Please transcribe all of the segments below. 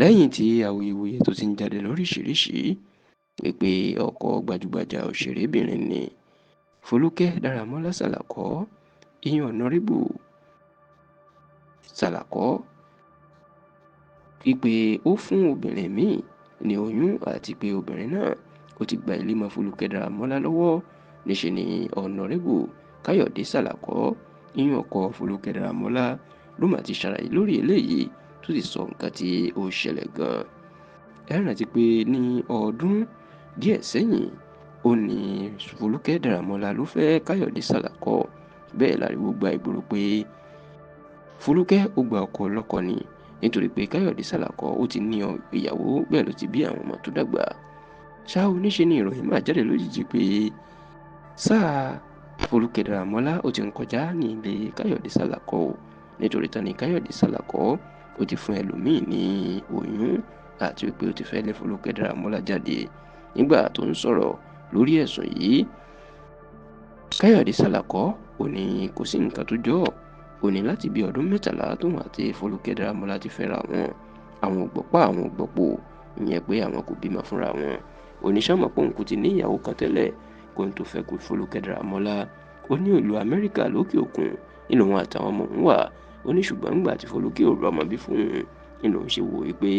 lẹ́yìn tí awuyewuye tó ti ń jáde lóríṣìíríṣìí pé ọkọ gbajúgbajà òṣèrébìnrin ni Folúkẹ́ Dáramọ́lá Sàlàkọ́, ìyẹn ọ̀nàrẹ́bù Sàlàkọ́, wípé ó fún obìnrin míì ní oyún àti pé obìnrin náà ó ti gba ilé mọ́ Folúkẹ́ Dáramọ́lá lọ́wọ́. Níṣe ni ọ̀nàrẹ́bù Káyọ̀dé Sàlàkọ́, ìyẹn ọkọ Folúkẹ́ Dáramọ́lá, ló mà ti ṣàlàyé lórí eléyìí tó sì sọ nǹkan tí ó ṣẹlẹ̀ gan-an. Ẹ rántí pé ní ọdún díẹ̀ sẹ́yìn ó ní Folúkẹ́ Dáramọ́lá ló fẹ́ Káyọ̀dé Sàlàkọ́. Bẹ́ẹ̀ láriwo gba ìgboro pé Folúkẹ́ ó gba ọkọ ọlọ́kọ ni, nítorí pé Káyọ̀dé Sàlàkọ́ ó ti ní ìyàwó, bẹ́ẹ̀ ló ti bí àwọn ọmọ tó dàgbà. Ṣá o, níṣe ni ìròyìn máa jáde lójijì pé sáà Folúkẹ́ Dáramọ́lá ó ti ń kọjá ní ilé Káyọ̀dé Sàlàkọ́ o, nítorí tán ni Káyọ̀dé Sàlàkọ́ ó ti fún ẹlòmíì ní oyún àti wípé ó ti fẹ́ lé Folúkẹ́ Dáramọ́lá jáde. Nígbà tó ń sọ̀rọ̀ lórí ẹ̀sùn yìí, Káyọ̀dé Sàlàkọ́ ó ní kò sí nǹkan tó jọ ọ́, ó ní láti bí ọdún 13 tóun àti Folúkẹ́ Dáramọ́lá ti fẹ́ra wọn, àwọn ògbọ́pá àwọn ògbọ́pò, ìyẹn pé àwọn kò bímọ fúnra wọn. Oníṣàmọ̀ pé òun kò ti ní ìyàwó kan tẹ́lẹ̀ kó n tó fẹ́ kú Folúkẹ́ Dáramọ́lá. Ó ní ìlú Amẹ́ríkà lókè òkun nínú wọn àtàwọn ọmọ òun wà. Ó ní ṣùgbọ́n nígbà tí Folúkẹ́ ò rọ́mọ bí fún òun, nínú òun ṣe wò wípé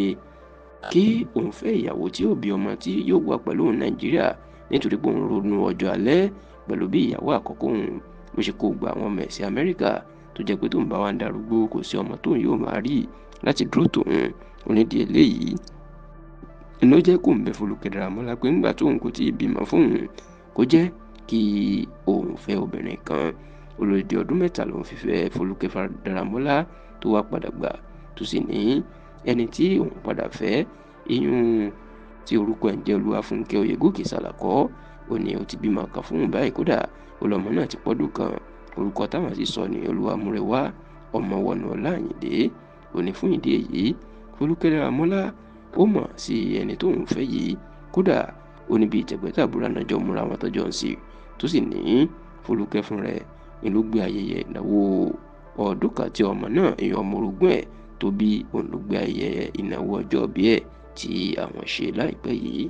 kí òun fẹ́ ìyàwó tí yóò bí ọmọ tí yóò wá pẹ̀lú òun Nàìjíríà, nítorí pé òun ronú ọjọ́ alẹ́ pẹ̀lú bí ìyàwó àkọ́kọ́ òun bó ṣe kó gba àwọn ọmọ ẹ̀ sí Amẹ́ríkà, tó jẹ́ pé tóun bá wá ń darúgbó kò sí ọmọ tóun yóò máa rí láti dúró tòun. Onídìí eléyìí ló jẹ́ kó ń bẹ Folúkẹ́ Dáramọ́lá pé ńgbà tóun kò tí ì bímọ fún òun, kó jẹ́ kí òun fẹ́ obìnrin kan. Olódì ọdún 3 lòun fi fẹ́ Folúkẹ́ Dáramọ́lá tó wá padà gbà, tó sì ní ẹni tí òun padà fẹ́, ìyún tí orúkọ ẹ̀ ń jẹ́ Olúwafúnkẹ́ Oyègòkè Sàlàkọ́, ó ní ó ti bímọ kan fún òun báyìí, kódà ọlọ́mọ náà ti pọ́dún kan. Orúkọ táwọn sì sọ ní Olúwamúrẹwà ọmọ Wọnúọlá Àyìndé. Ó ní fún ìdí èyí Folúkẹ́ Dáramọ́lá ó mọ̀ sí ẹni tó ń fẹ́ yìí, kódà ó ní bíi tẹ̀gbẹ́tàbúrò náà jọ múra wọn tọ́jọ́ ń sí, tó sì ní Folúkẹ́ fún rẹ̀ ni ló gbé ayẹyẹ ìnáwó ọdún kan tí ọmọ náà, èèyàn ọmọ orogún ẹ̀ tó bí, òun ló gbé ayẹyẹ ìnáwó ọjọ́ bí ẹ̀ tí àwọn ṣe láìpẹ́ yìí.